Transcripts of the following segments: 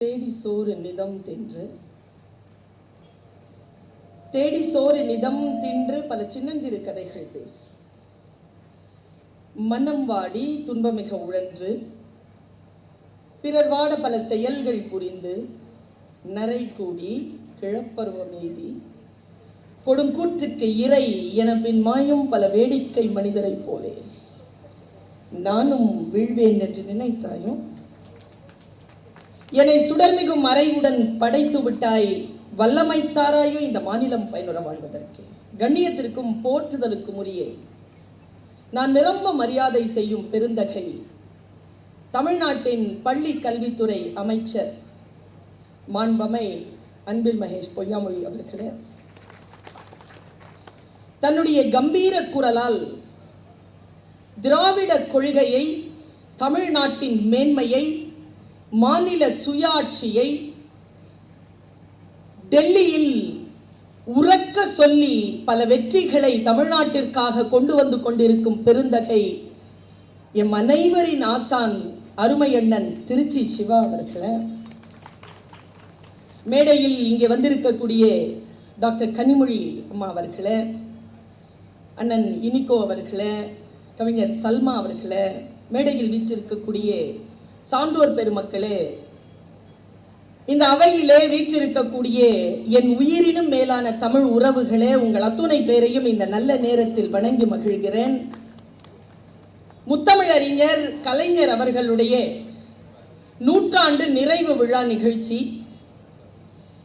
தேடி சோறு நிதம் தின்று தேடி சோறு நிதம் தின்று பல சின்னஞ்சிறு கதைகள் பேசி மனம் வாடி துன்பமிக உழன்று பிறர் வாட பல செயல்கள் புரிந்து நரை கூடி கிழப்பருவம் எய்தி கொடுங்கூற்றுக்கு இறை என பின் மாயும் பல வேடிக்கை மனிதரை போலே நானும் வீழ்வேன் என்று நினைத்தாயும் என்னை சுடர்மிகும் மறைவுடன் படைத்து விட்டாய். வல்லமை தாராயோ இந்த மாநிலம் பயனுற வாழ்வதற்கு. கண்ணியத்திற்கும் போற்றுதலுக்கும் உரிய நான் நிரம்ப மரியாதை செய்யும் பெருந்தகை தமிழ்நாட்டின் பள்ளி கல்வித்துறை அமைச்சர் மாண்பமை அன்பில் மகேஷ் பொய்யாமொழி அவர்களே, தன்னுடைய கம்பீர குரலால் திராவிட கொள்கையை, தமிழ்நாட்டின் மேன்மையை, மாநில சுயாட்சியை டெல்லியில் உறக்க சொல்லி பல வெற்றிகளை தமிழ்நாட்டிற்காக கொண்டு வந்து கொண்டிருக்கும் பெருந்தகை எம் அனைவரின் ஆசான் அருமை அண்ணன் திருச்சி சிவா அவர்களே, மேடையில் இங்கே வந்திருக்கக்கூடிய டாக்டர் கனிமொழி அம்மா அவர்களே, அண்ணன் இனிகோ அவர்களே, கவிஞர் சல்மா அவர்களே, மேடையில் வீற்றிருக்கக்கூடிய சான்றோர் பெருமக்களே, இந்த அவையிலே வீற்றிருக்கக்கூடிய என் உயிரினும் மேலான தமிழ் உறவுகளே, உங்கள் அத்துணை பேரையும் இந்த நல்ல நேரத்தில் வணங்கி மகிழ்கிறேன். முத்தமிழறிஞர் கலைஞர் அவர்களுடைய 100 நிறைவு விழா நிகழ்ச்சி.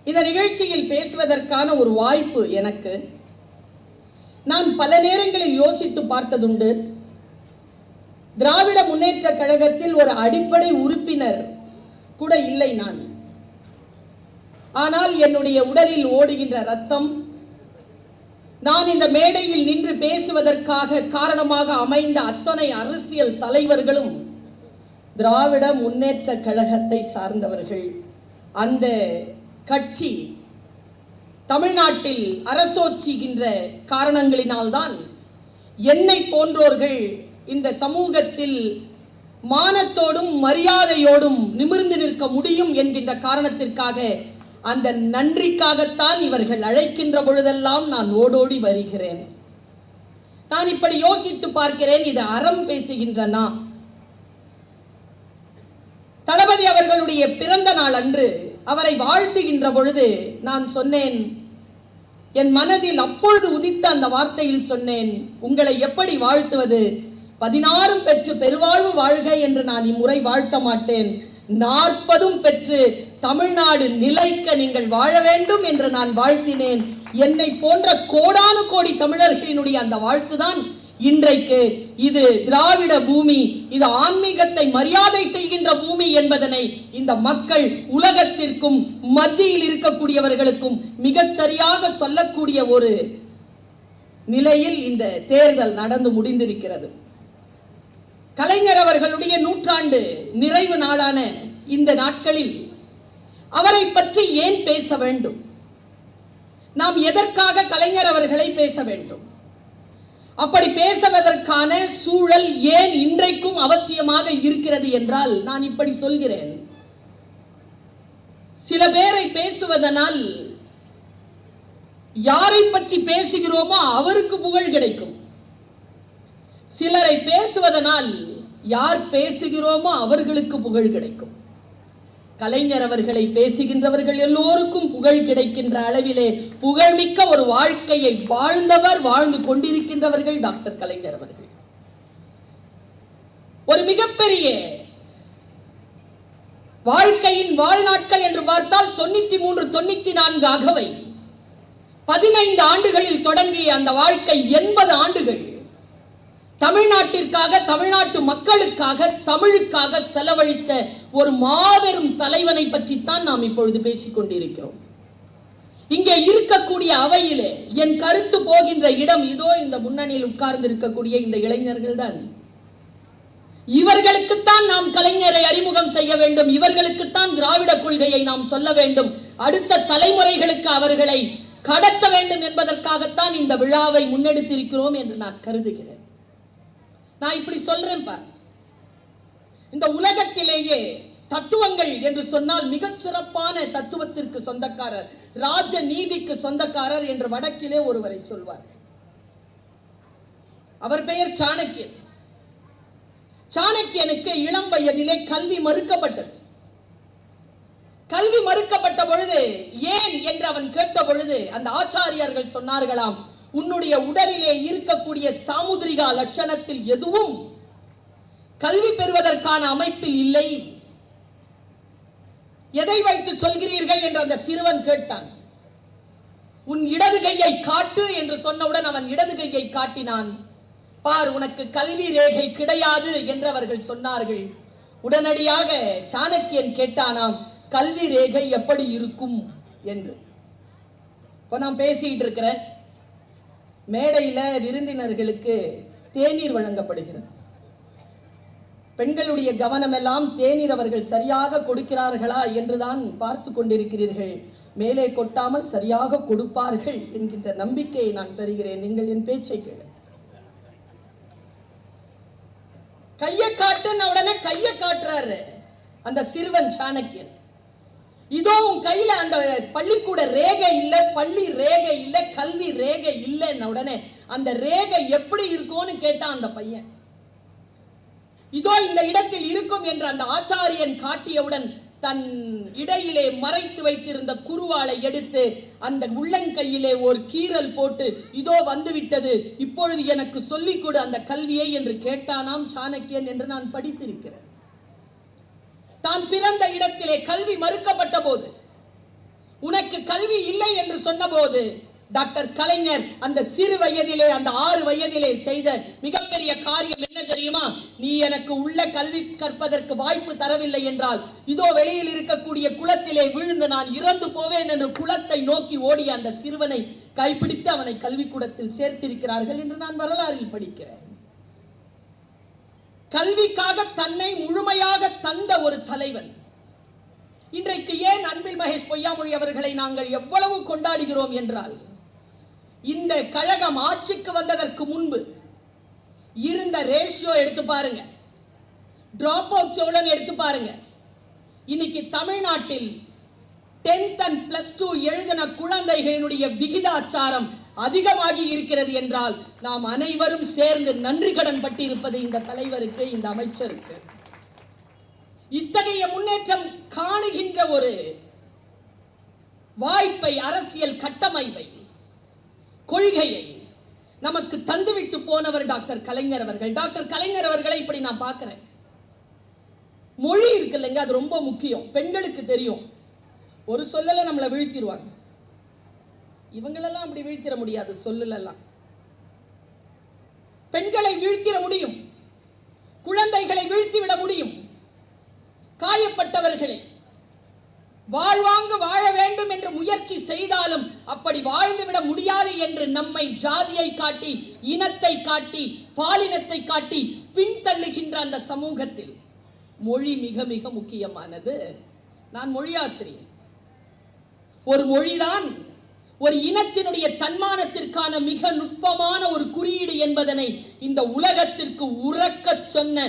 இந்த நிகழ்ச்சியில் பேசுவதற்கான ஒரு வாய்ப்பு எனக்கு. நான் பல நேரங்களில் யோசித்து பார்த்ததுண்டு. திராவிட முன்னேற்ற கழகத்தில் ஒரு அடிப்படை உறுப்பினர் கூட இல்லை நான். ஆனால் என்னுடைய உடலில் ஓடுகின்ற ரத்தம், நான் இந்த மேடையில் நின்று பேசுவதற்காக காரணமாக அமைந்த அத்தனை அரசியல் தலைவர்களும் திராவிட முன்னேற்ற கழகத்தை சார்ந்தவர்கள். அந்த கட்சி தமிழ்நாட்டில் அரசோச்சுகின்ற காரணங்களினால்தான் என்னை போன்றோர்கள் இந்த சமூகத்தில் மானத்தோடும் மரியாதையோடும் நிமிர்ந்து நிற்க முடியும் என்கின்ற காரணத்திற்காக, அந்த நன்றிக்காகத்தான் இவர்கள் அழைக்கின்ற பொழுதெல்லாம் நான் ஓடோடி வருகிறேன். நான் இப்படி யோசித்து பார்க்கிறேன், இது அறம் பேசுகின்றனா? தளபதி அவர்களுடைய பிறந்த நாள் அன்று அவரை வாழ்த்துகின்ற பொழுது நான் சொன்னேன், என் மனதில் அப்பொழுது உதித்த அந்த வார்த்தையில் சொன்னேன், உங்களை எப்படி வாழ்த்துவது? 16 பெற்று பெருவாழ்வு வாழ்க என்று நான் இம்முறை வாழ்த்த மாட்டேன். 40 பெற்று தமிழ்நாடு நிலைக்க நீங்கள் வாழ வேண்டும் என்று நான் வாழ்த்தினேன். என்னை போன்ற கோடானு கோடி தமிழர்களினுடைய அந்த வாழ்த்துதான் இன்றைக்கு இது திராவிட பூமி, இது ஆன்மீகத்தை மரியாதை செய்கின்ற பூமி என்பதனை இந்த மக்கள் உலகத்திற்கும் மத்தியில் இருக்கக்கூடியவர்களுக்கும் மிகச்சரியாக சொல்லக்கூடிய ஒரு நிலையில் இந்த தேர்தல் நடந்து முடிந்திருக்கிறது. கலைஞர் அவர்களுடைய 100 நிறைவு நாளான இந்த நாட்களில் அவரை பற்றி ஏன் பேச வேண்டும்? நாம் எதற்காக கலைஞர் அவர்களை பேச வேண்டும்? அப்படி பேசுவதற்கான சூழல் ஏன் இன்றைக்கும் அவசியமாக இருக்கிறது என்றால், நான் இப்படி சொல்கிறேன். சில பேரை பேசுவதனால் யாரை பற்றி பேசுகிறோமோ அவருக்கு புகழ் கிடைக்கும். சிலரை பேசுவதனால் யார் பேசுகிறோமோ அவர்களுக்கு புகழ் கிடைக்கும். கலைஞர் அவர்களை பேசுகின்றவர்கள் எல்லோருக்கும் புகழ் கிடைக்கின்ற அளவிலே புகழ்மிக்க ஒரு வாழ்க்கையை வாழ்ந்தவர், வாழ்ந்து கொண்டிருக்கின்றவர்கள் டாக்டர் கலைஞர் அவர்கள். ஒரு மிகப்பெரிய வாழ்க்கையின் வாழ்நாட்கள் என்று பார்த்தால் 93, 94 அகவை. 15 ஆண்டுகளில் தொடங்கிய அந்த வாழ்க்கை 80 ஆண்டுகள் தமிழ்நாட்டிற்காக, தமிழ்நாட்டு மக்களுக்காக, தமிழுக்காக செலவழித்த ஒரு மாபெரும் தலைவனை பற்றித்தான் நாம் இப்பொழுது பேசிக் கொண்டிருக்கிறோம். இங்கே இருக்கக்கூடிய அவையிலே என் கருத்து போகின்ற இடம் இதோ இந்த முன்னணியில் உட்கார்ந்து இருக்கக்கூடிய இந்த இளைஞர்கள் தான். இவர்களுக்குத்தான் நாம் கலைஞரை அறிமுகம் செய்ய வேண்டும். இவர்களுக்குத்தான் திராவிட கொள்கையை நாம் சொல்ல வேண்டும். அடுத்த தலைமுறைகளுக்கு அவர்களை கடத்த வேண்டும் என்பதற்காகத்தான் இந்த விழாவை முன்னெடுத்திருக்கிறோம் என்று நான் கருதுகிறேன். நான் இப்படி சொல்றேன், இந்த உலகத்திலேயே தத்துவங்கள் என்று சொன்னால் மிகச் சிறப்பான தத்துவத்திற்கு சொந்தக்காரர், ராஜ நீதிக்கு சொந்தக்காரர் என்று வடக்கிலே ஒருவரை சொல்வார். அவர் பெயர் சாணக்கியன். சாணக்கியனுக்கு இளம் வயதிலே கல்வி மறுக்கப்பட்டது. கல்வி மறுக்கப்பட்ட பொழுது ஏன் என்று அவன் கேட்ட பொழுது அந்த ஆச்சாரியர்கள் சொன்னார்களாம், உன்னுடைய உடலிலே இருக்கக்கூடிய சாமுதிரிகா லட்சணத்தில் எதுவும் கல்வி பெறுவதற்கான அமைப்பில் இல்லை. எதை வைத்து சொல்கிறீர்கள் என்று அந்த சிறுவன் கேட்டான். உன் இடது கையை காட்டு என்று சொன்னவுடன் அவன் இடது கையை காட்டினான். பார், உனக்கு கல்வி ரேகை கிடையாது என்று அவர்கள் சொன்னார்கள். உடனடியாக சாணக்கியன் கேட்டானாம், கல்வி ரேகை எப்படி இருக்கும் என்று. இப்ப நான் பேசிட்டு இருக்கிற மேடையில விருந்தினர்களுக்கு தேநீர் வழங்கப்படுகிறது. பெண்களுடைய கவனம் எல்லாம் தேநீர் அவர்கள் சரியாக கொடுக்கிறார்களா என்றுதான் பார்த்து கொண்டிருக்கிறீர்கள். மேலே கொட்டாமல் சரியாக கொடுப்பார்கள் என்கின்ற நம்பிக்கையை நான் தருகிறேன். நீங்கள் என் பேச்சை கேளு. கையை காட்டுன உடனே கையை காட்டுறாரு அந்த சிறுவன் சாணக்கியன். இதோ உன் கையில அந்த பள்ளிக்கூட ரேகை இல்ல, பள்ளி ரேகை இல்ல, கல்வி ரேகை இல்லைன்ன உடனே அந்த ரேகை எப்படி இருக்கும்னு கேட்டான் அந்த பையன். இதோ இந்த இடத்தில் இருக்கும் என்று அந்த ஆச்சாரியன் காட்டியவுடன் தன் இடையிலே மறைத்து வைத்திருந்த குருவாளை எடுத்து அந்த உள்ளங்கையிலே ஒரு கீறல் போட்டு, இதோ வந்துவிட்டது, இப்பொழுது எனக்கு சொல்லிக் கொடு அந்த கல்வியை என்று கேட்டானாம் சாணக்கியன் என்று நான் படித்திருக்கிறேன். தான் பிறந்த இடத்திலே கல்வி மறுக்கப்பட்ட போது, உனக்கு கல்வி இல்லை என்று சொன்ன போது, டாக்டர் கலைஞர் அந்த சிறு வயதிலே, அந்த 6 வயதிலே செய்த மிகப்பெரிய காரியம் என்ன தெரியுமா? நீ எனக்கு உள்ள கல்வி கற்பதற்கு வாய்ப்பு தரவில்லை என்றால் இதோ வெளியில் இருக்கக்கூடிய குளத்திலே விழுந்து நான் இறந்து போவேன் என்று குளத்தை நோக்கி ஓடிய அந்த சிறுவனை கைப்பிடித்து அவனை கல்விக்கூடத்தில் சேர்த்திருக்கிறார்கள் என்று நான் வரலாறில் படிக்கிறேன். கல்விக்காக தன்னை முழுமையாக தந்த ஒரு தலைவன். இன்றைக்கு ஏன் அன்பில் மகேஷ் பொய்யாமொழி அவர்களை நாங்கள் எவ்வளவு கொண்டாடுகிறோம் என்றால், இந்த கழகம் ஆட்சிக்கு வந்ததற்கு முன்பு இருந்த ரேஷியோ எடுத்து பாருங்க, டிராப் அவுட்ஸ் எவ்வளவு எடுத்து பாருங்க. இன்னைக்கு தமிழ்நாட்டில் 10th and +2 எழுதின குழந்தைகளுடைய விகிதாச்சாரம் அதிகமாகி இருக்கிறது என்றால் நாம் அனைவரும் சேர்ந்து நன்றி கடன் பட்டிருப்பது இந்த தலைவருக்கு, இந்த அமைச்சருக்கு. இத்தகைய முன்னேற்றம் காணுகின்ற ஒரு வாய்ப்பை, அரசியல் கட்டமைப்பை, கொள்கையை நமக்கு தந்துவிட்டு போனவர் டாக்டர் கலைஞர் அவர்கள். டாக்டர் கலைஞர் அவர்களை இப்படி நான் பார்க்கிறேன். மொழி இருக்கு இல்லைங்க, அது ரொம்ப முக்கியம். பெண்களுக்கு தெரியும், ஒரு சொல்லல நம்மளை வீழ்த்திடுவாங்க. இவங்களெல்லாம் அப்படி வீழ்த்திட முடியாது. சொல்லலாம் பெண்களை வீழ்த்திட முடியும், குழந்தைகளை வீழ்த்திவிட முடியும், காயப்பட்டவர்களை வாழ்வாங்கு வாழ வேண்டும் என்று முயற்சி செய்தாலும் அப்படி வாழ்ந்துவிட முடியாது என்று நம்மை ஜாதியை காட்டி, இனத்தை காட்டி, பாலினத்தை காட்டி பின்தள்ளுகின்ற அந்த சமூகத்தில் மொழி மிக மிக முக்கியமானது. நான் மொழியாசிரியர். ஒரு மொழிதான் ஒரு இனத்தினுடைய தன்மானத்திற்கான மிக நுட்பமான ஒரு குறியீடு என்பதனை இந்த உலகத்திற்கு உறக்க சொன்ன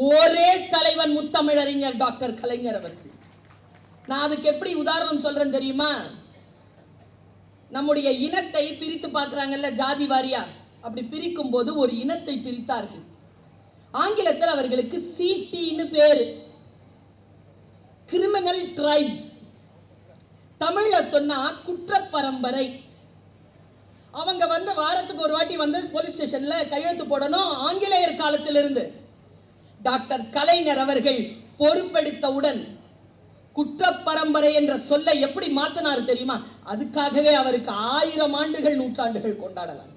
ஒரே தலைவன் முத்தமிழறிஞர் டாக்டர் கலைஞர் அவர்கள். நான் அதுக்கு எப்படி உதாரணம் சொல்றேன் தெரியுமா? நம்முடைய இனத்தை பிரித்து பார்க்கிறாங்கல்ல ஜாதி வாரியா, அப்படி பிரிக்கும் போது ஒரு இனத்தை பிரித்தார்கள். ஆங்கிலத்தில் அவர்களுக்கு சிடின்னு பேரு, கிரிமினல் ட்ரைப்ஸ். தமிழ்ல சொன்னா குற்ற பரம்பரை. அவங்க வாரத்துக்கு ஒரு வாட்டி போலீஸ் ஸ்டேஷன்ல கையெழுத்து போடணும். ஆங்கிலேயர் காலத்திலிருந்து டாக்டர் கலைஞர் அவர்கள் பொறுப்பெடுத்தவுடன் குற்ற பரம்பரை என்ற சொல்லை எப்படி மாத்தினார் தெரியுமா? அதுக்காகவே அவருக்கு 1000 ஆண்டுகள், நூற்றாண்டுகள் கொண்டாடலாம்.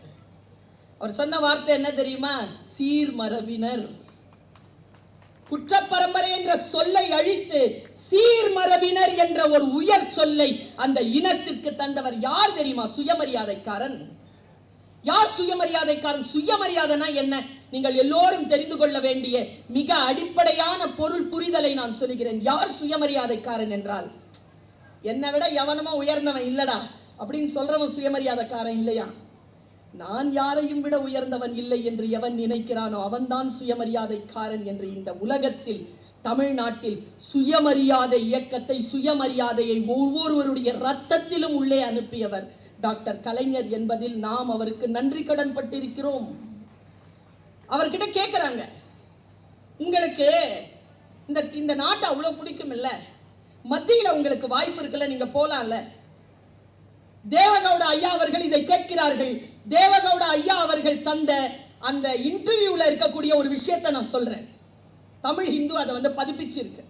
அவர் சொன்ன வார்த்தை என்ன தெரியுமா? சீர்மரபினர். குற்ற பரம்பரை என்ற சொல்லை அழித்து சீர்மரபினர் என்ற ஒரு உயர் சொல்லை அந்த இனத்திற்கு தந்தவர் யார் தெரியுமா? சுயமரியாதைக்காரன். யார் சுயமரியாதைக்காரன்? சுயமரியாதைனா என்ன? நீங்கள் எல்லோரும் தெரிந்து கொள்ள வேண்டிய மிக அடிப்படையான பொருள் புரிதலை நான் சொல்கிறேன். யார் சுயமரியாதைக்காரன் என்றால், என்னை விட எவனமோ உயர்ந்தவன் இல்லடா அப்படின்னு சொல்றவன் சுயமரியாதைக்காரன் இல்லையா? நான் யாரையும் விட உயர்ந்தவன் இல்லை என்று எவன் நினைக்கிறானோ அவன்தான் சுயமரியாதைக்காரன் என்று இந்த உலகத்தில் தமிழ்நாட்டில் சுயமரியாதை இயக்கத்தை, சுயமரியாதையை ஒவ்வொருவருடைய ரத்தத்திலும் உள்ளே அனுப்பியவர் டாக்டர் கலைஞர் என்பதில் நாம் அவருக்கு நன்றி கடன் பட்டிருக்கிறோம். அவர்கிட்ட கேட்கிறாங்க, உங்களுக்கு இந்த நாட்டை அவ்வளவு பிடிக்கும் இல்ல, மத்தியில உங்களுக்கு வாய்ப்பு இருக்குல்ல, நீங்க போலாம்ல. தேவகவுடா ஐயா அவர்கள் இதை கேட்கிறார்கள். தேவகவுடா ஐயா அவர்கள் தந்த அந்த இன்டர்வியூல இருக்கக்கூடிய ஒரு விஷயத்தை நான் சொல்றேன். தமிழ் ஹிந்து அதை பதிப்பிச்சிருக்கு.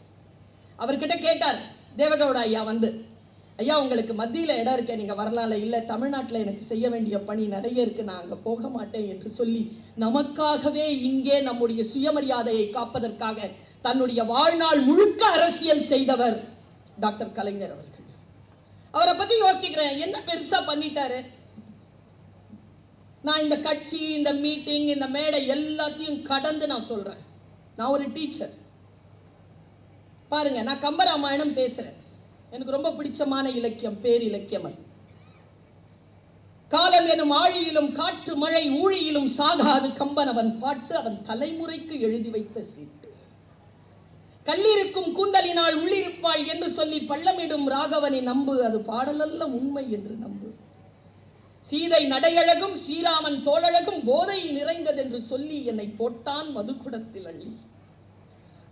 அவர்கிட்ட கேட்டார் தேவகவுடா ஐயா ஐயா உங்களுக்கு மத்தியில இடம் இருக்க, நீங்க வரலாம்ல. இல்ல, தமிழ்நாட்டில் எனக்கு செய்ய வேண்டிய பணி நிறைய இருக்கு, நான் அங்க போக மாட்டேன் என்று சொல்லி நமக்காகவே இங்கே நம்முடைய சுயமரியாதையை காப்பதற்காக தன்னுடைய வாழ்நாள் முழுக்க அரசியல் செய்தவர் டாக்டர் கலைஞர் அவர்கள். அவரை பத்தி யோசிக்கிறேன், என்ன பெருசா பண்ணிட்டாரு? நான் இந்த கட்சி, இந்த மீட்டிங், இந்த மேடை எல்லாத்தையும் கடந்து நான் சொல்றேன், நான் ஒரு டீச்சர். பாருங்க, நான் கம்பராமாயணம் பேசுறேன். எனக்கு ரொம்ப பிடிச்சமான இலக்கியம், பேர் இலக்கியம். காலம் எனும் ஆழியிலும் காற்று மழை ஊழியிலும் சாகாது கம்பன் அவன் பாட்டு, அவன் தலைமுறைக்கு எழுதி வைத்த சீட்டு. கல்லிருக்கும் கூந்தலினால் உள்ளிருப்பாள் என்று சொல்லி பள்ளமிடும் ராகவனை நம்பு, அது பாடலல்ல உண்மை என்று நம்பு. சீதை நடையழகும் ஸ்ரீராமன் தோளழகும் போதை நிறைந்தது என்று சொல்லி என்னை போட்டான் மதுக்குடத்தில் அள்ளி.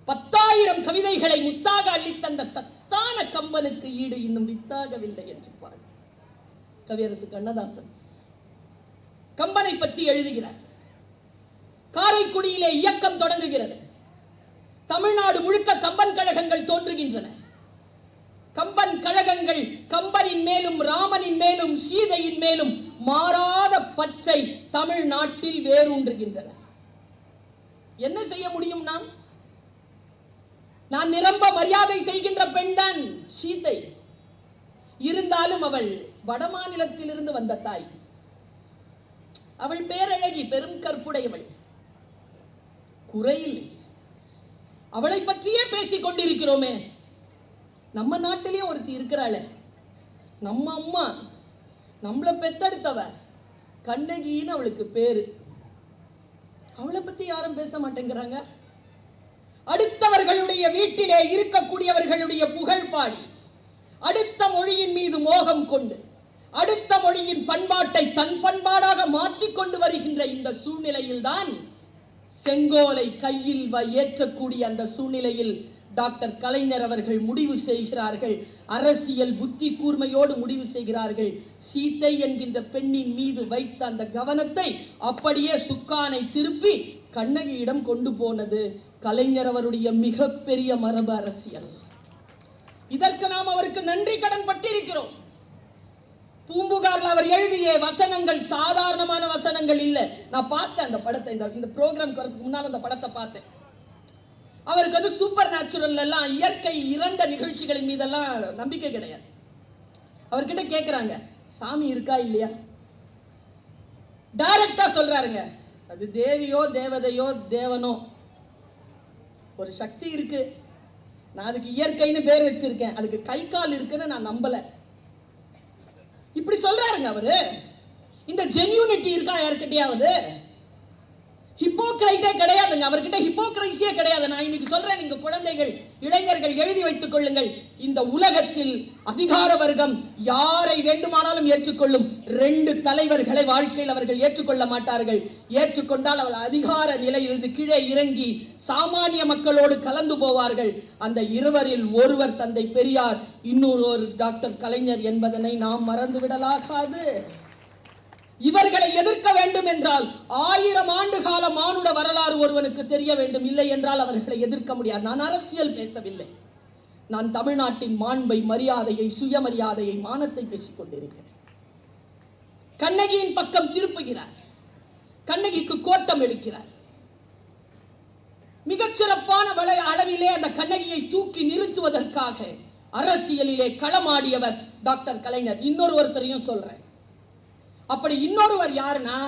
10,000 கவிதைகளை முத்தாக அள்ளித்தந்த சத்தான கம்பனுக்கு ஈடு இன்னும் வித்தாகவில்லை என்று பாரு. கவியரசு கண்ணதாசன் கம்பனை பற்றி எழுதுகிறார். காரைக்குடியிலே இயக்கம் தொடங்குகிறது. தமிழ்நாடு முழுக்க கம்பன் கழகங்கள் தோன்றுகின்றன. கம்பன் கழகங்கள் கம்பனின் மேலும் ராமனின் மேலும் சீதையின் மேலும் மாறாத பற்றை தமிழ்நாட்டில் வேரூன்றுகின்றன. என்ன செய்ய முடியும்? நான் நிரம்ப மரியாதை செய்கின்ற பெண்தான் சீதை. இருந்தாலும் அவள் வடமாநிலத்திலிருந்து வந்த தாய். அவள் பேரழகி, பெரும் கற்புடையவள், குறையில். அவளை பற்றியே பேசிக் கொண்டிருக்கிறோமே. நம்ம நாட்டிலேயே ஒருத்தி இருக்கிறாளே, நம்ம அம்மா, நம்மளை பெத்தெடுத்தவ கண்ணகின்னு அவளுக்கு பேரு. அவளை பத்தி யாரும் பேச மாட்டேங்கிறாங்க. அடுத்தவர்களுடைய வீட்டிலே இருக்கக்கூடியவர்களுடைய புகழ் பாடி, அடுத்த மொழியின் மீது மோகம் கொண்டு, அடுத்த மொழியின் பண்பாட்டை தன் பண்பாடாக மாற்றிக்கொண்டு வருகின்ற இந்த சூழ்நிலையில் தான் செங்கோலை கையில் ஏற்றக்கூடிய அந்த சூழ்நிலையில் டாக்டர் கலைஞர் அவர்கள் முடிவு செய்கிறார்கள். அரசியல் புத்தி கூர்மையோடு முடிவு செய்கிறார்கள். சீதை என்கின்ற பெண்ணின் மீது வைத்த அந்த கவனத்தை அப்படியே சுக்கானை திருப்பி கண்ணகியிடம் கொண்டு போனது கலைஞர் அவருடைய மிகப்பெரிய மரபு அரசியல். இதற்கு நாம் அவருக்கு நன்றி கடன் பட்டிருக்கிறோம். பூம்புகார்ல அவர் எழுதிய வசனங்கள் சாதாரணமான வசனங்கள் இல்ல. நான் பார்த்தேன் அந்த படத்தை, இந்த ப்ரோக்ராம் வரதுக்கு முன்னால் அந்த படத்தை பார்த்தேன். அவருக்கு சூப்பர் நேச்சுரல் எல்லாம், இயற்கை இறந்த நிகழ்ச்சிகளின் மீதெல்லாம் நம்பிக்கை கிடையாது. அவர்கிட்ட கேட்கிறாங்க, சாமி இருக்கா இல்லையா? டைரக்டா சொல்றாருங்க, அது தேவியோ தேவதையோ தேவனோ ஒரு சக்தி இருக்கு, நான் அதுக்கு இயற்கைன்னு பேர் வச்சிருக்கேன், அதுக்கு கை கால் இருக்குன்னு நான் நம்பல. இப்படி சொல்றாருங்க அவரு. இந்த ஜென்யூனிட்டி இருக்கா யாருக்கிட்டையாவது? ஹிப்போக்ரைட்டே கிடையாதுங்க அவர்கிட்ட, ஹிப்போக்ரைசியே கிடையாது. நான் இன்னைக்கு சொல்றேன், நீங்க குழந்தைகள், இளைஞர்கள் எழுதி வைத்துக் கொள்ளுங்கள். இந்த உலகத்தில் அதிகார வர்க்கம் யாரை வேண்டுமானாலும் ஏற்றுக்கொள்ளும். 2 தலைவர்களை வாழ்க்கையில் அவர்கள் ஏற்றுக்கொள்ள மாட்டார்கள். ஏற்றுக்கொண்டால் அவள் அதிகார நிலையிலிருந்து கீழே இறங்கி சாமானிய மக்களோடு கலந்து போவார்கள். அந்த இருவரில் ஒருவர் தந்தை பெரியார், இன்னொரு டாக்டர் கலைஞர் என்பதனை நாம் மறந்துவிடலாகாது. இவர்களை எதிர்க்க வேண்டும் என்றால் 1000 ஆண்டு கால மானுட வரலாறு ஒருவனுக்கு தெரிய வேண்டும். இல்லை என்றால் அவர்களை எதிர்க்க முடியாது. நான் அரசியல் பேசவில்லை, நான் தமிழ்நாட்டின் மாண்பை, மரியாதையை, சுயமரியாதையை, மானத்தை பேசிக் கொண்டிருக்கிறேன். கண்ணகியின் பக்கம் திருப்புகிறார். கண்ணகிக்கு கோட்டம் எடுக்கிறார். மிகச்சிறப்பான அளவிலே அந்த கண்ணகியை தூக்கி நிறுத்துவதற்காக அரசியலிலே களமாடியவர் டாக்டர் கலைஞர். ஒருத்தரையும் சொல்றேன். அப்படி இன்னொருவர் யாருன்னா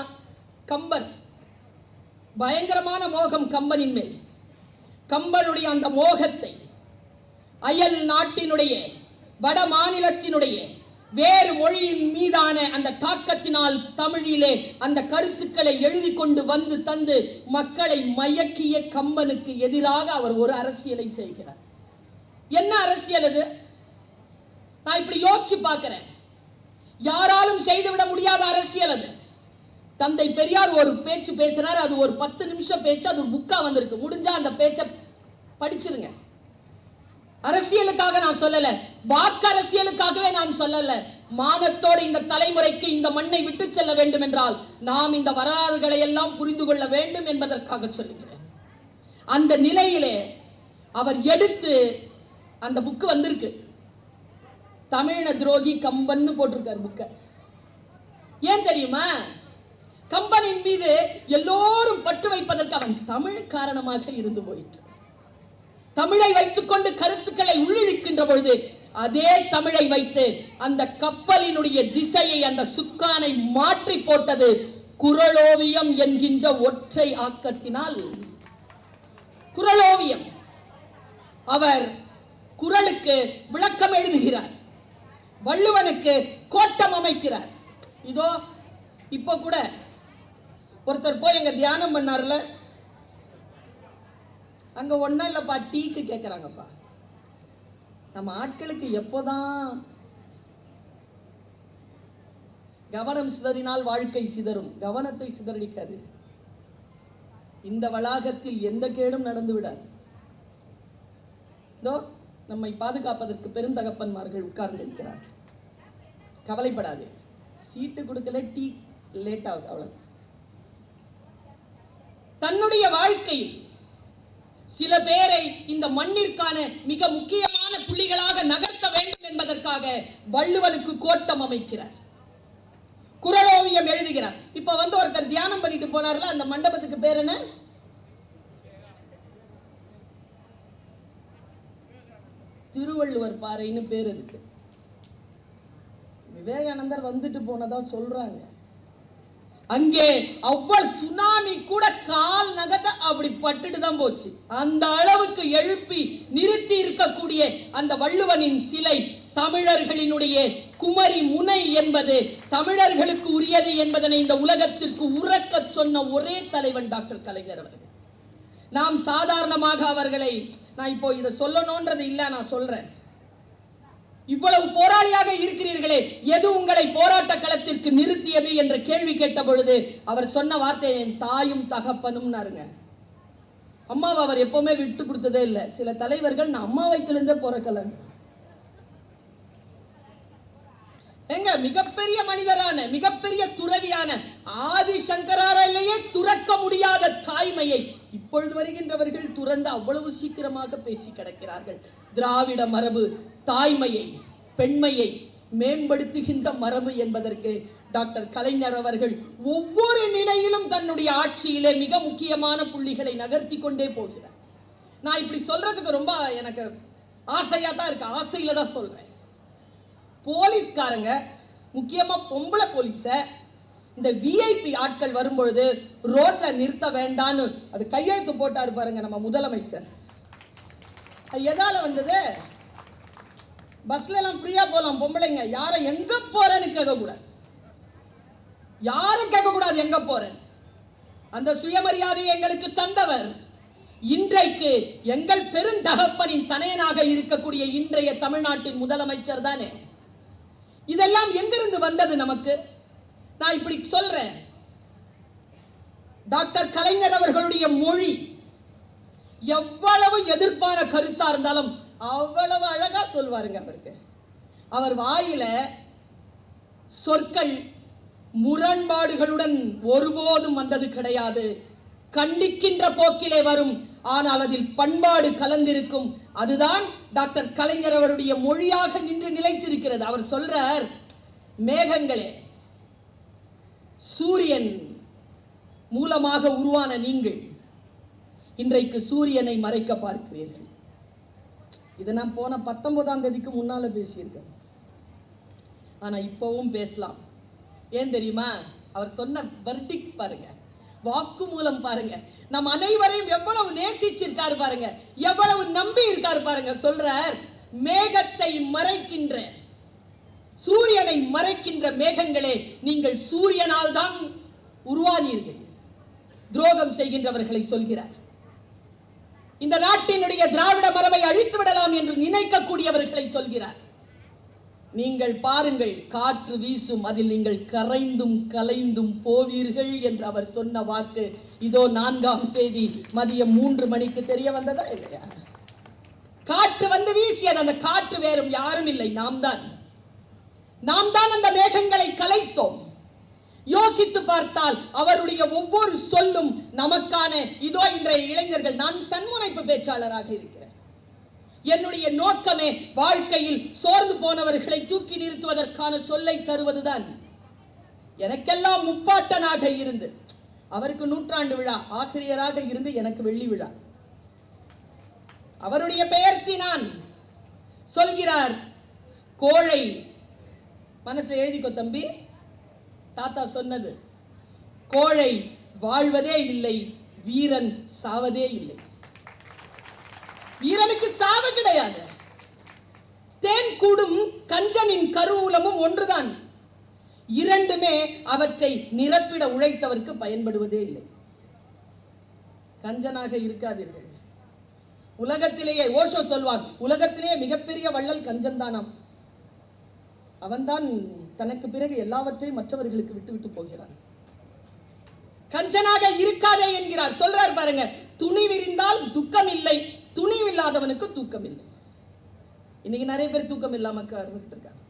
கம்பன். பயங்கரமான மோகம் கம்பனின் மேல். கம்பனுடைய அந்த மோகத்தை அயல் நாட்டினுடைய, வட மாநிலத்தினுடைய வேறு மொழியின் மீதான அந்த தாக்கத்தினால் தமிழிலே அந்த கருத்துக்களை எழுதி கொண்டு வந்து தந்து மக்களை மயக்கிய கம்பனுக்கு எதிராக அவர் ஒரு அரசியலை செய்கிறார். என்ன அரசியல் அது? நான் இப்படி யோசிச்சு பார்க்கிறேன். யாராலும் செய்துவிட முடியாத அரசியல் அது. தந்தை பெரியார் ஒரு பேச்சு பேசுறாரு, அது ஒரு 10 நிமிஷம் பேச்சு, அது ஒரு புக்கா வந்திருக்கு. முடிஞ்சா அந்த பேச்சை படிச்சிருங்க. அரசியலுக்காக நான் சொல்லல, வாக்கு அரசியலுக்காகவே நான் சொல்லல. மானத்தோடு இந்த தலைமுறைக்கு இந்த மண்ணை விட்டு செல்ல வேண்டும் என்றால் நாம் இந்த வரலாறுகளை எல்லாம் புரிந்து கொள்ள வேண்டும் என்பதற்காக சொல்லுகிறேன். அந்த நிலையிலே அவர் எடுத்து அந்த புக்கு வந்திருக்கு. தமிழ துரோகி கம்பன்னு போட்டிருக்கார் புக்க. ஏன் தெரியுமா? கம்பனின் மீது எல்லோரும் பற்று வைப்பதற்கு அவன் தமிழ் காரணமாக இருந்து போயிற்று. தமிழை வைத்துக் கொண்டு கருத்துக்களை உள்ளிழுக்கின்ற பொழுது அதே தமிழை வைத்து அந்த கப்பலினுடைய திசையை, அந்த சுக்கானை மாற்றி போட்டது குறளோவியம் என்கின்ற ஒற்றை ஆக்கத்தினால். குறளோவியம். அவர் குறளுக்கு விளக்கம் எழுதுகிறார், வள்ளுவனுக்கு கோட்டம் அமைக்கிறார். இதோ இப்ப கூட ஒருத்தர் போய் எங்க தியானம் பண்ணார்ல, அங்க ஒன்னும் இல்லப்பா, டீக்கு கேட்கிறாங்கப்பா. நம்ம ஆட்களுக்கு எப்போதான் கவனம் சிதறினால் வாழ்க்கை சிதறும். கவனத்தை சிதறடிக்காது. இந்த வளாகத்தில் எந்த கேடும் நடந்து விடாது. இதோ நம்மை பாதுகாப்பதற்கு பெருந்தகப்பன்மார்கள் உட்கார்ந்து இருக்கிறார். கவலைப்படாது, சீட்டு கொடுக்கல, டீ லேட் ஆகுது, அவ்வளவு. தன்னுடைய வாழ்க்கையில் சில பேரை இந்த மண்ணிற்கான மிக முக்கியமான புள்ளிகளாக நகர்த்த வேண்டும் என்பதற்காக வள்ளுவனுக்கு கோட்டம் அமைக்கிறார், குறளோவியம் எழுதுகிறார். இப்ப வந்து ஒருத்தர் தியானம் பண்ணிட்டு போனார்ல, அந்த மண்டபத்துக்கு பேர் என்ன? திருவள்ளுவர் பாறைன்னு பேர் இருக்கு. விவேகானந்தர் வந்துட்டு போனதா சொல்றாங்க. அங்கே அவ்வளவு சுனாமி கூட கால் நகத்த அப்படி பட்டுட்டு தான் போச்சு. அந்த அளவுக்கு எழுப்பி நிறுத்தி இருக்கக்கூடிய அந்த வள்ளுவனின் சிலை தமிழர்களினுடைய குமரி முனை என்பது தமிழர்களுக்கு உரியது என்பதனை இந்த உலகத்திற்கு உறக்க சொன்ன ஒரே தலைவன் டாக்டர் கலைஞர் அவர்கள். நாம் சாதாரணமாக அவர்களை, நான் இப்போ இதை சொல்லணும்ன்றது இல்லை, நான் சொல்றேன். இவ்வளவு போராளியாக இருக்கிறீர்களே, எது உங்களை போராட்ட களத்திற்கு நிறுத்தியது என்ற கேள்வி கேட்ட பொழுது அவர் சொன்ன வார்த்தை என் தாயும் தகப்பனும். அம்மாவை அவர் எப்பவுமே விட்டு கொடுத்ததே இல்லை. சில தலைவர்கள் நான் அம்மா வயிற்றிலிருந்தே பிறக்கலங்க. எங்க மிகப்பெரிய மனிதரான, மிகப்பெரிய துறவியான ஆதி சங்கராலேயே துறக்க முடியாத தாய்மையை இப்பொழுது வருகின்றவர்கள் துறந்து அவ்வளவு சீக்கிரமாக பேசி கிடக்கிறார்கள். திராவிட மரபு தாய்மையை, பெண்மையை மேம்படுத்துகின்ற மரபு என்பதற்கு டாக்டர் கலைஞர் அவர்கள் ஒவ்வொரு நிலையிலும் தன்னுடைய ஆட்சியிலே மிக முக்கியமான புள்ளிகளை நகர்த்தி கொண்டே போகிறார். நான் இப்படி சொல்றதுக்கு ரொம்ப எனக்கு ஆசையா தான் இருக்கு, ஆசையில தான் சொல்றேன். போலீஸ்காரங்க, முக்கியமா பொம்பளை போலீஸ இந்த விஐபி ஆட்கள் வரும்பொழுது ரோட்ல நிறுத்த வேண்டான்னு அது கையெழுத்து போட்டாரு பாருங்க நம்ம முதலமைச்சர். எதால வந்தது? பஸ்ல எல்லாம் ஃப்ரீயா போலாம் பொம்பளைங்க, யாரை எங்க போறேன்னு கேட்க கூடாது, யாரும் கேட்க கூடாது எங்க போறேன். அந்த சுயமரியாதை எங்களுக்கு தந்தவர் இன்றைக்கு எங்கள் பெருந்தகப்பனின் தனையனாக இருக்கக்கூடிய இன்றைய தமிழ்நாட்டின் முதலமைச்சர் தானே. இதெல்லாம் எங்கிருந்து வந்தது நமக்கு? நான் இப்படி சொல்றேன், டாக்டர் கலைஞர் அவர்களுடைய மொழி எவ்வளவு எதிர்ப்பான கருத்தா இருந்தாலும் அவ்வளவு அழகா சொல்வாருங்க. அவருக்கு அவர் வாயில சொற்கள் முரண்பாடுகளுடன் ஒருபோதும் வந்தது கிடையாது. கண்டிக்கின்ற போக்கிலே வரும், ஆனால் அதில் பண்பாடு கலந்திருக்கும். அதுதான் டாக்டர் கலைஞர் அவருடைய மொழியாக நின்று நிலைத்திருக்கிறது. அவர் சொல்றார், மேகங்களே, சூரியன் மூலமாக உருவான நீங்கள் இன்றைக்கு சூரியனை மறைக்க பார்க்கிறீர்கள். இதை நான் போன 19ஆம் தேதிக்கு முன்னால பேசியிருக்கேன், ஆனா இப்பவும் பேசலாம். ஏன் தெரியுமா? அவர் சொன்ன வெர்டிக்ட் பாருங்க, வாக்கு மூலம் பாருங்க, நம் அனைவரையும் எவ்வளவு நேசிச்சிருக்காரு பாருங்க, எவ்வளவு நம்பி இருக்காரு பாருங்க. சொல்றார், மேகத்தை மறைக்கின்ற சூரியனை மறைக்கின்ற மேகங்களே, நீங்கள் சூரியனால் தான் உருவானீர்கள். துரோகம் செய்கின்றவர்களை சொல்கிறார். இந்த நாட்டினுடைய திராவிட மரபை அழித்து விடலாம் என்று நினைக்கக்கூடியவர்களை சொல்கிறார். நீங்கள் பாருங்கள், காற்று வீசும், அதில் நீங்கள் கரைந்தும் கலைந்தும் போவீர்கள் என்று அவர் சொன்ன வாக்கு இதோ 4ஆம் தேதி மதியம் 3 மணிக்கு தெரிய வந்ததா இல்லையா? காற்று வந்து வீசியது. அந்த காற்று வேறும் யாரும் இல்லை, நாம் தான் அந்த மேகங்களை கலைத்தோம். யோசித்து பார்த்தால் அவருடைய ஒவ்வொரு சொல்லும் நமக்கான. இதோ இன்றைய இளைஞர்கள், நான் தன்முனைப்பு பேச்சாளராக இருக்கிறேன். என்னுடைய நோக்கமே வாழ்க்கையில் சோர்ந்து போனவர்களை தூக்கி நிறுத்துவதற்கான சொல்லை தருவதுதான். எனக்கெல்லாம் முப்பாட்டனாக இருந்து, அவருக்கு 100ஆண்டு விழா, ஆசிரியராக இருந்து எனக்கு வெள்ளி விழா. அவருடைய பெயர்த்தி நான் சொல்கிறார். கோழை மனசுல எழுதிக்கோ தம்பி, தாத்தா சொன்னது. கோழை வாழ்வதே இல்லை, வீரன் சாவதே இல்லை. வீரனுக்கு சாவு கிடையாது. தேன் கூடும் கஞ்சனின் கருவூலமும் ஒன்றுதான். இரண்டுமே அவற்றை நிரப்பிட உழைத்தவருக்கு பயன்படுவதே இல்லை. கஞ்சனாக இருக்காதீர்கள். உலகத்திலேயே ஓஷோ சொல்வான், உலகத்திலேயே மிகப்பெரிய வள்ளல் கஞ்சன் தானாம். அவன்தான் தனக்கு பிறகு எல்லாவற்றையும் மற்றவர்களுக்கு விட்டு விட்டு போகிறான். கஞ்சனாக இருக்காதே என்கிறார். சொல்றார் பாருங்க, துணி விரிந்தால் துக்கம் இல்லை, துணிவில்லாதவனுக்கு தூக்கம் இல்லை. இன்னைக்கு நிறைய பேர் தூக்கம் இல்லாம இருக்காங்க.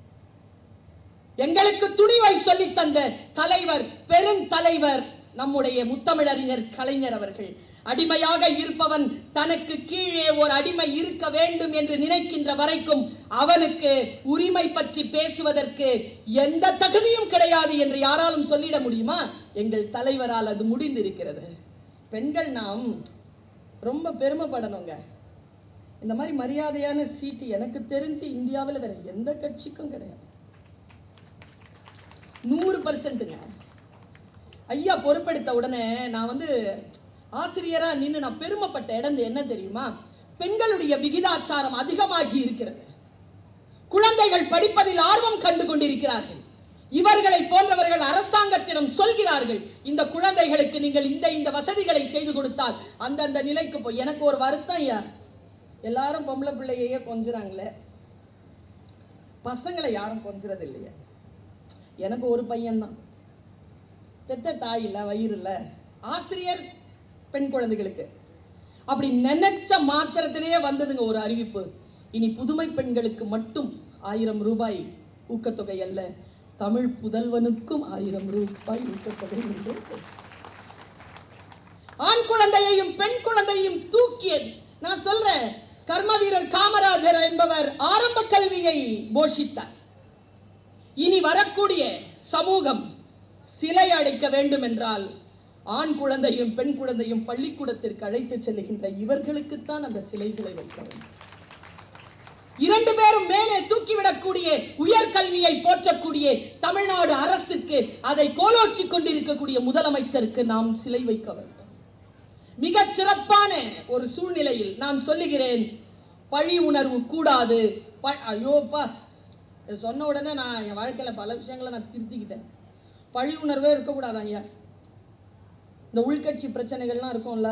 எங்களுக்கு துணிவை சொல்லி தந்த தலைவர், பெருந்தலைவர் நம்முடைய முத்தமிழறிஞர் கலைஞர் அவர்கள். அடிமையாக இருப்பவன் தனக்கு கீழே ஒரு அடிமை இருக்க வேண்டும் என்று நினைக்கின்ற வரைக்கும் அவனுக்கு உரிமை பற்றி பேசுவதற்கு எந்த தகுதியும் கிடையாது என்று யாராலும் சொல்லிட முடியுமா? எங்கள் தலைவரால் அது முடிந்திருக்கிறது. பெண்கள் நாம் ரொம்ப பெருமைப்படணுங்க. இந்த மாதிரி மரியாதையான சீட்டு எனக்கு தெரிஞ்சு இந்தியாவில் வேற எந்த கட்சிக்கும் கிடையாது. 100%ங்க. ஐயா பொறுப்பெடுத்த உடனே நான் ஆசிரியரா நின்று நான் பெருமைப்பட்ட இடம் என்ன தெரியுமா? பெண்களுடைய விகிதாச்சாரம் அதிகமாகி இருக்கிறது. குழந்தைகள் படிப்பதில் ஆர்வம் கண்டு கொண்டிருக்கிறார்கள். இவர்களை போன்றவர்கள் அரசாங்கத்திடம் சொல்கிறார்கள், இந்த குழந்தைகளுக்கு நீங்கள் இந்த வசதிகளை செய்து கொடுத்தால் அந்தந்த நிலைக்கு போய். எனக்கு ஒரு வருத்தம் ஐயா, எல்லாரும் பொம்பளை பிள்ளையே கொஞ்சுறாங்களே, பசங்களை யாரும் கொஞ்சுறது இல்லையா? எனக்கு ஒரு பையன் தான், பெத்த தாய் இல்ல, வயிறு இல்ல. ஆசிரியர் பெண் குழந்தைகளுக்கு அப்படி நினைச்ச மாத்திரத்திலேயே வந்ததுங்க ஒரு அறிவிப்பு. இனி புதுமை பெண்களுக்கு மட்டும் 1000 ரூபாய் ஊக்கத்தொகை அல்ல, தமிழ் புதல்வனுக்கும் 1000 ரூபாய் ஊக்கத்தொகை உண்டு. ஆண் குழந்தையையும் பெண் குழந்தையும் தூக்கியது. நான் சொல்றேன், கர்ம வீரர் காமராஜர் என்பவர் ஆரம்ப கல்வியை போஷித்தார். இனி வரக்கூடிய சமூகம் சிலை அடைக்க வேண்டும் என்றால் ஆண் குழந்தையும் பெண் குழந்தையும் பள்ளிக்கூடத்திற்கு அழைத்து செல்லுகின்ற இவர்களுக்குத்தான் அந்த சிலைகளை வைக்க வேண்டும். 2 பேரும் மேலே தூக்கிவிடக்கூடிய உயர்கல்வியை போற்றக்கூடிய தமிழ்நாடு அரசுக்கு, அதை கோலோச்சி கொண்டிருக்கக்கூடிய முதலமைச்சருக்கு நாம் சிலை வைக்க வேண்டும். மிக சிறப்பான ஒரு சூழ்நிலையில் நான் சொல்லுகிறேன், பழி உணர்வு கூடாது. ஐயோப்பா சொன்ன உடனே நான் என் வாழ்க்கையில பல விஷயங்களை நான் திருத்திக்கிட்டேன். பழி உணர்வே இருக்கக்கூடாது ஐயா. இந்த உள்கட்சி பிரச்சனைகள்லாம் இருக்கும்ல,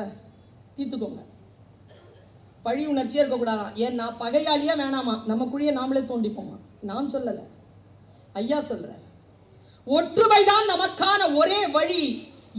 தீர்த்துக்கோங்க. பழி உணர்ச்சியே இருக்கக்கூடாதான். ஏன்னா பகையாளியா வேணாமா, நம்ம குழியை நாமளே தோண்டிப்போமா. நான் சொல்லல, ஐயா சொல்றார். ஒற்றுமைதான் நமக்கான ஒரே வழி.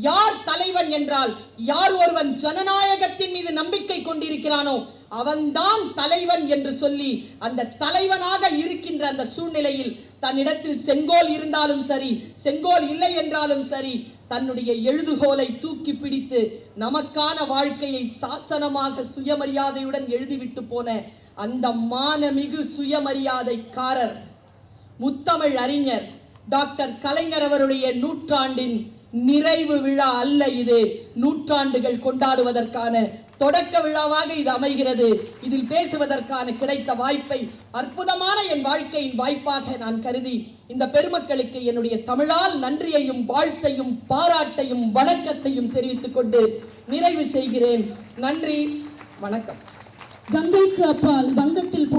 யார் தலைவன் என்றால், யார் ஒருவன் ஜனநாயகத்தின் மீது நம்பிக்கை கொண்டிருக்கிறானோ அவன்தான் தலைவன் என்று சொல்லி, அந்த தலைவனாக இருக்கின்ற அந்த சூழ்நிலையில் தன்னிடத்தில் செங்கோல் இருந்தாலும் சரி, செங்கோல் இல்லை என்றாலும் சரி, தன்னுடைய எழுதுகோலை தூக்கி பிடித்து நமக்கான வாழ்க்கையை சாசனமாக சுயமரியாதையுடன் எழுதிவிட்டு போன அந்த மானமிகு சுயமரியாதைக்காரர் முத்தமிழ் அறிஞர் டாக்டர் கலைஞர் அவருடைய 100ஆண்டின் நிறைவு விழா அல்ல இது. 100ஆண்டுகள் கொண்டாடுவதற்கான தொடக்க விழாவாக இது அமைகிறது. இதில் பேசுவதற்கான கிடைத்த வாய்ப்பை அற்புதமான என் வாழ்க்கையின் வாய்ப்பாக நான் கருதி இந்த பெருமக்களுக்கு என்னுடைய தமிழால் நன்றியையும் வாழ்த்தையும் பாராட்டையும் வணக்கத்தையும் தெரிவித்துக் கொண்டு நிறைவு செய்கிறேன். நன்றி, வணக்கம். கங்கைக்கு அப்பால் வங்கத்தில்